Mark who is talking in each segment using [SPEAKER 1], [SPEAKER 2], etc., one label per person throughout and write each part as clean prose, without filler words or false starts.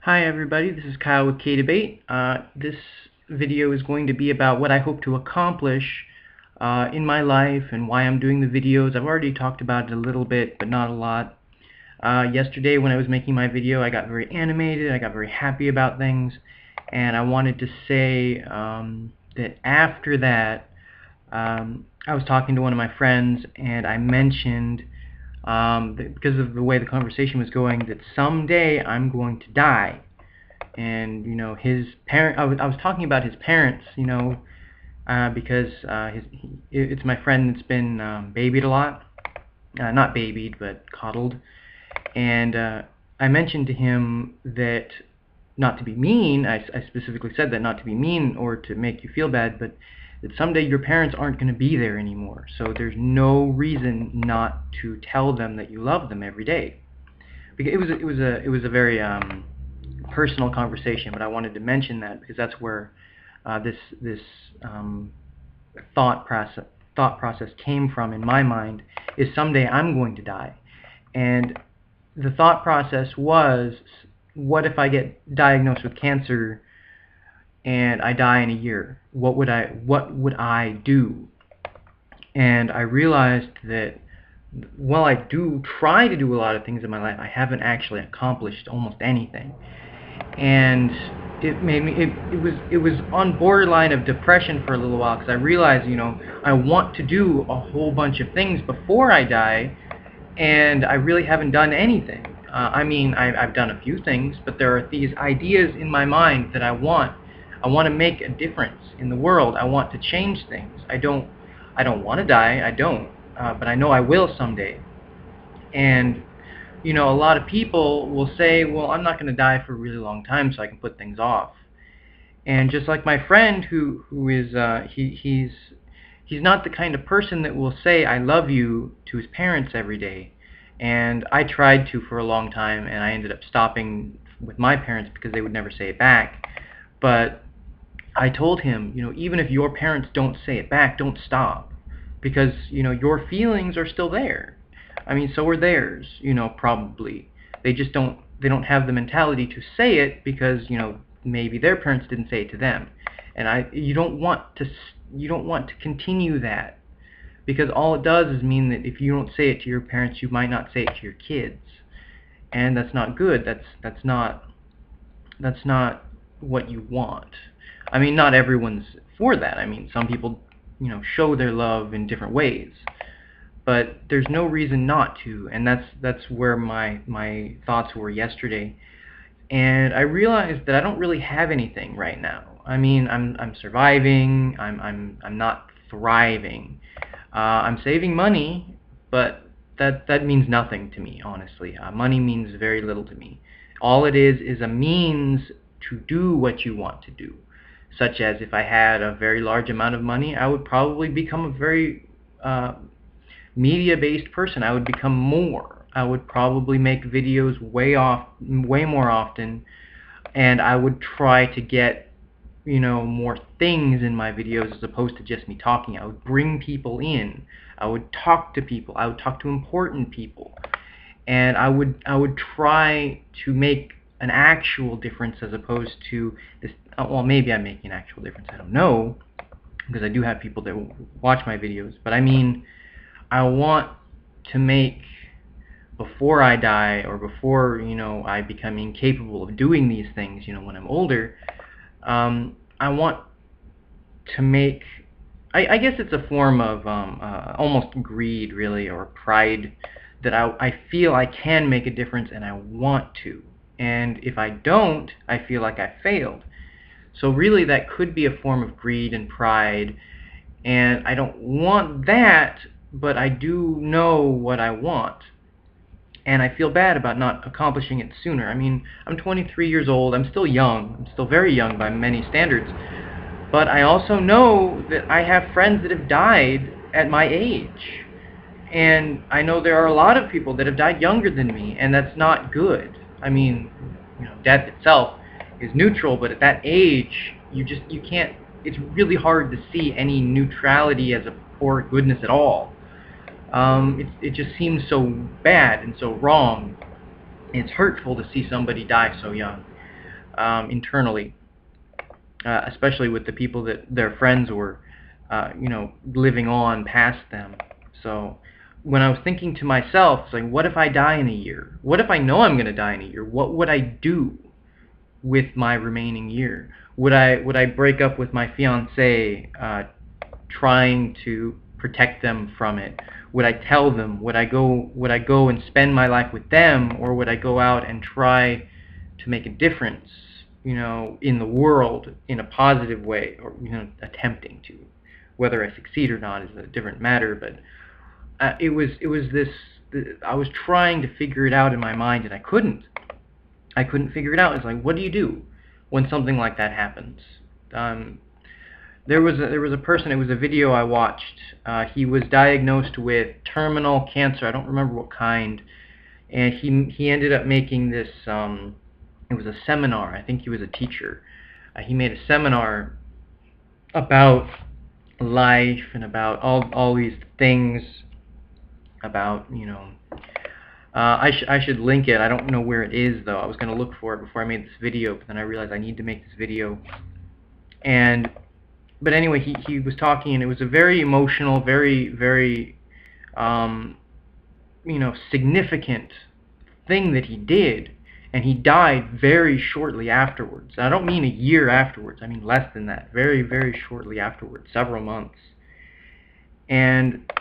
[SPEAKER 1] Hi everybody, this is Kyle with kayDbait. This video is going to be about what I hope to accomplish in my life and why I'm doing the videos. I've already talked about it a little bit, but not a lot. Yesterday when I was making my video, I got very animated, I got very happy about things, and I wanted to say that after that, I was talking to one of my friends and I mentioned because of the way the conversation was going, that someday I'm going to die. And his parent. I was talking about his parents. Because it's my friend that's been babied a lot, not babied, but coddled. And I mentioned to him that, not to be mean. I specifically said that not to be mean or to make you feel bad, but that someday your parents aren't going to be there anymore. So there's no reason not to tell them that you love them every day. Because it was a very personal conversation, but I wanted to mention that because that's where this thought process came from in my mind. Is someday I'm going to die, and the thought process was, what if I get diagnosed with cancer and I die in a year? What would I do? And I realized that while I do try to do a lot of things in my life, I haven't actually accomplished almost anything. And it made me, it was on borderline of depression for a little while, because I realized, I want to do a whole bunch of things before I die, and I really haven't done anything. I've done a few things, but there are these ideas in my mind that I want to make a difference in the world. I want to change things. I don't want to die. I don't, but I know I will someday. And a lot of people will say, well, I'm not going to die for a really long time, so I can put things off. And just like my friend, who is he's not the kind of person that will say I love you to his parents every day. And I tried to for a long time, and I ended up stopping with my parents because they would never say it back. But I told him, even if your parents don't say it back, don't stop, because your feelings are still there. So are theirs, probably. They just don't have the mentality to say it because, maybe their parents didn't say it to them. And you don't want to continue that, because all it does is mean that if you don't say it to your parents, you might not say it to your kids. And that's not good. That's not what you want. Not everyone's for that. Some people, show their love in different ways. But there's no reason not to, and that's where my thoughts were yesterday. And I realized that I don't really have anything right now. I'm surviving. I'm not thriving. I'm saving money, but that means nothing to me, honestly. Money means very little to me. All it is a means to do what you want to do. Such as, if I had a very large amount of money, I would probably become a very media-based person. I would become more. I would probably make videos way more often, and I would try to get more things in my videos as opposed to just me talking. I would bring people in. I would talk to people. I would talk to important people, and I would try to make an actual difference as opposed to this. Well, maybe I'm making an actual difference. I don't know, because I do have people that watch my videos, but I want to make, before I die, or before I become incapable of doing these things, when I'm older, I want to make, I guess it's a form of almost greed, really, or pride, that I feel I can make a difference and I want to. And if I don't, I feel like I failed. So really that could be a form of greed and pride, and I don't want that, but I do know what I want. And I feel bad about not accomplishing it sooner. I'm 23 years old. I'm still young. I'm still very young by many standards. But I also know that I have friends that have died at my age. And I know there are a lot of people that have died younger than me, and that's not good. Death itself is neutral, but at that age, you can't, it's really hard to see any neutrality as or goodness at all. It just seems so bad and so wrong. It's hurtful to see somebody die so young. internally, especially with the people that their friends were, living on past them. So when I was thinking to myself, it's like, what if I die in a year? What if I know I'm going to die in a year? What would I do with my remaining year? Would I break up with my fiancée, trying to protect them from it? Would I tell them? Would I go and spend my life with them, or would I go out and try to make a difference, in the world in a positive way, or attempting to? Whether I succeed or not is a different matter, but it was this. I was trying to figure it out in my mind, and I couldn't figure it out. It's like, what do you do when something like that happens? There was a person. It was a video I watched. He was diagnosed with terminal cancer. I don't remember what kind, and he ended up making this. It was a seminar. I think he was a teacher. He made a seminar about life and about all these things. About I should link it. I don't know where it is though. I was going to look for it before I made this video, but then I realized I need to make this video. But anyway, he was talking, and it was a very emotional, very, very significant thing that he did, and he died very shortly afterwards. I don't mean a year afterwards. I mean less than that. Very, very shortly afterwards, several months. And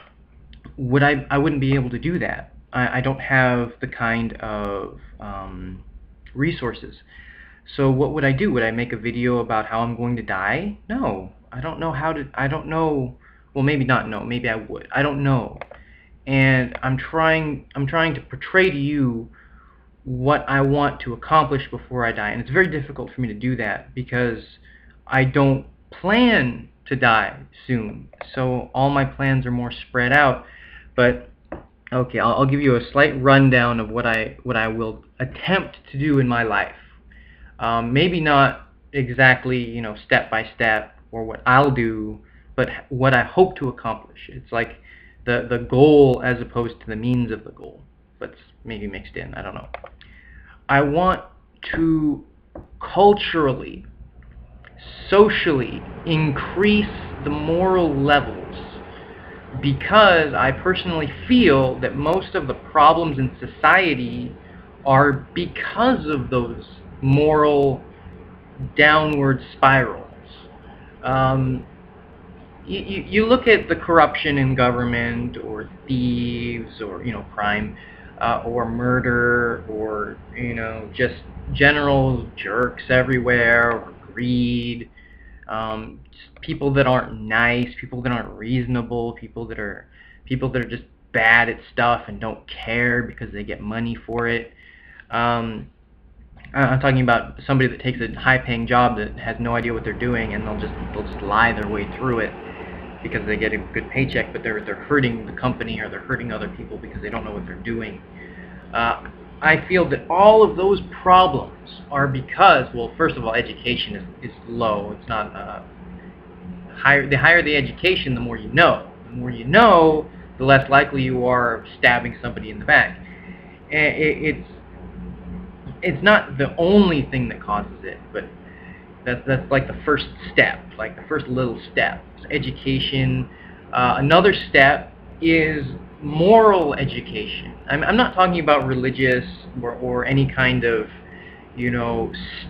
[SPEAKER 1] I wouldn't be able to do that. I don't have the kind of resources. So what would I do? Would I make a video about how I'm going to die? No. I don't know how to. I don't know. Well, maybe not. No. Maybe I would. I don't know. And I'm trying to portray to you what I want to accomplish before I die. And it's very difficult for me to do that because I don't plan to die soon. So all my plans are more spread out. But okay, I'll give you a slight rundown of what I will attempt to do in my life. Maybe not exactly, step by step, or what I'll do, but what I hope to accomplish. It's like the goal as opposed to the means of the goal, but it's maybe mixed in. I don't know. I want to culturally, socially increase the moral levels, because I personally feel that most of the problems in society are because of those moral downward spirals. You look at the corruption in government, or thieves, or crime, or murder, or just general jerks everywhere, or greed. People that aren't nice, people that aren't reasonable, people that are just bad at stuff and don't care because they get money for it. I'm talking about somebody that takes a high-paying job that has no idea what they're doing, and they'll just lie their way through it because they get a good paycheck, but they're hurting the company, or they're hurting other people because they don't know what they're doing. I feel that all of those problems are because, well, first of all, education is low. It's not the higher the education, the more you know. The more you know, the less likely you are of stabbing somebody in the back. And it's not the only thing that causes it, but that's like the first step, like the first little step. It's education. Another step is moral education. I'm not talking about religious or any kind of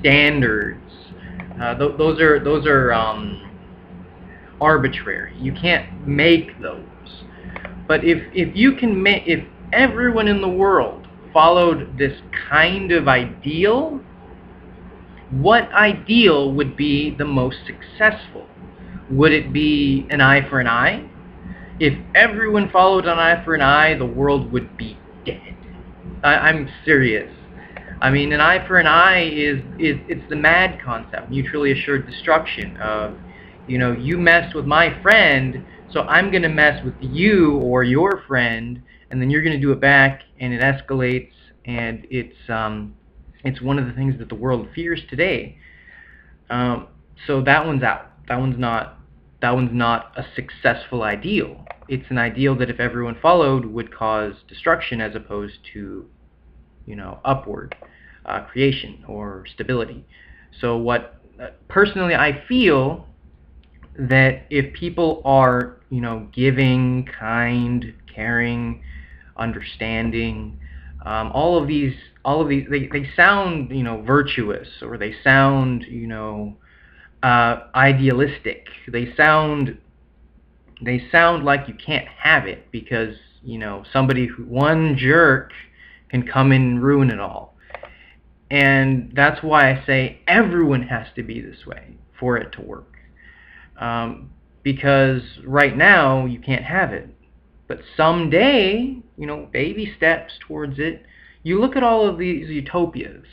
[SPEAKER 1] standards. Those are arbitrary. You can't make those. But if everyone in the world followed this kind of ideal, what ideal would be the most successful? Would it be an eye for an eye? If everyone followed an eye for an eye, the world would be dead. I'm serious. I mean, an eye for an eye it's the MAD concept, mutually assured destruction of, you messed with my friend, so I'm going to mess with you or your friend, and then you're going to do it back, and it escalates, and it's one of the things that the world fears today. So that one's out. That one's not a successful ideal. It's an ideal that if everyone followed would cause destruction as opposed to, upward creation or stability. So what personally I feel that if people are, giving, kind, caring, understanding, all of these, they sound, virtuous, or they sound, idealistic. They sound like you can't have it because, one jerk can come in and ruin it all. And that's why I say everyone has to be this way for it to work. Because right now you can't have it. But someday, baby steps towards it. You look at all of these utopias,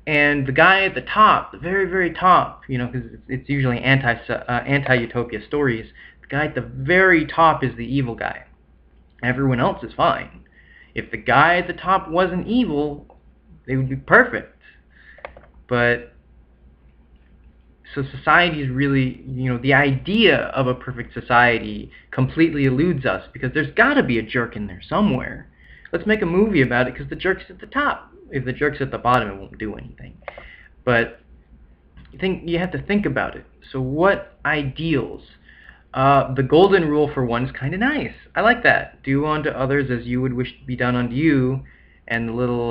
[SPEAKER 1] and the guy at the top, the very, very top, because it's usually anti-utopia stories, the guy at the very top is the evil guy. Everyone else is fine. If the guy at the top wasn't evil, they would be perfect. But so society is really, the idea of a perfect society completely eludes us, because there's got to be a jerk in there somewhere. Let's make a movie about it, because the jerk's at the top. If the jerk's at the bottom, it won't do anything. But you have to think about it. So what ideals? The golden rule, for one, is kind of nice. I like that. Do unto others as you would wish to be done unto you. And the little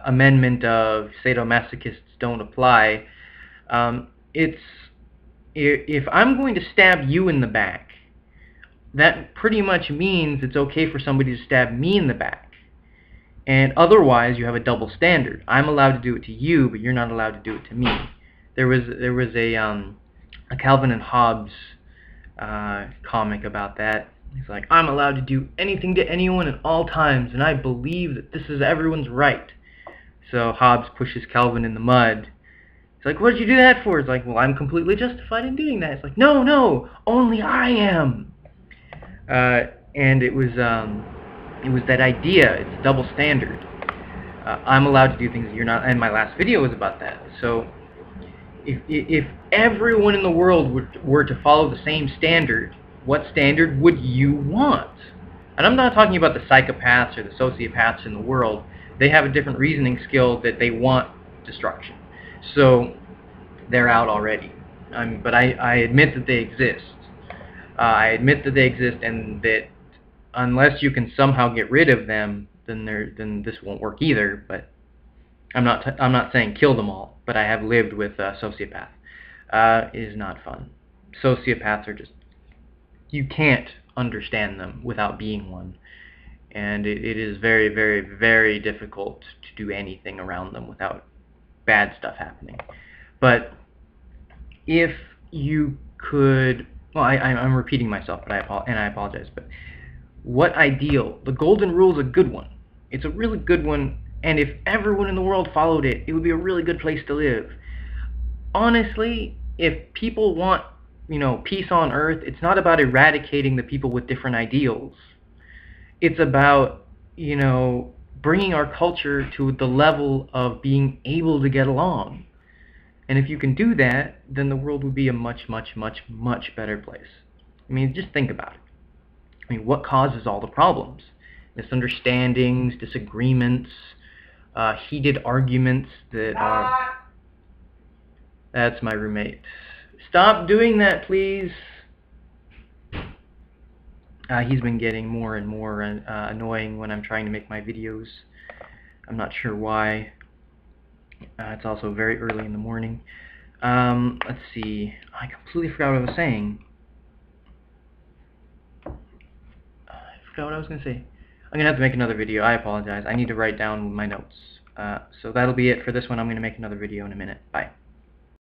[SPEAKER 1] amendment of sadomasochists don't apply. It's if I'm going to stab you in the back, that pretty much means it's okay for somebody to stab me in the back. And otherwise, you have a double standard. I'm allowed to do it to you, but you're not allowed to do it to me. There was a Calvin and Hobbes comic about that. He's like, I'm allowed to do anything to anyone at all times, and I believe that this is everyone's right. So Hobbes pushes Calvin in the mud. He's like, what did you do that for? It's like, well, I'm completely justified in doing that. It's like, no, only I am. And it was that idea. It's a double standard. I'm allowed to do things that you're not. And my last video was about that. So if everyone in the world were to follow the same standard, what standard would you want? And I'm not talking about the psychopaths or the sociopaths in the world. They have a different reasoning skill that they want destruction. So they're out already. But I admit that they exist. I admit that they exist, and that unless you can somehow get rid of them, then this won't work either. But I'm not saying kill them all. But I have lived with a sociopath. It is not fun. Sociopaths are just, you can't understand them without being one. And it is very, very, very difficult to do anything around them without bad stuff happening. But if you could, well, I'm repeating myself, but I apologize. But what ideal? The golden rule is a good one. It's a really good one, and if everyone in the world followed it, it would be a really good place to live. Honestly, if people want, peace on earth, it's not about eradicating the people with different ideals. It's about, bringing our culture to the level of being able to get along. And if you can do that, then the world would be a much, much, much, much better place. I mean, just think about it. What causes all the problems? Misunderstandings, disagreements, heated arguments that are... That's my roommate. Stop doing that, please. He's been getting more and more annoying when I'm trying to make my videos. I'm not sure why. It's also very early in the morning. Let's see. I completely forgot what I was saying. I forgot what I was going to say. I'm going to have to make another video. I apologize. I need to write down my notes. So that'll be it for this one. I'm going to make another video in a minute. Bye.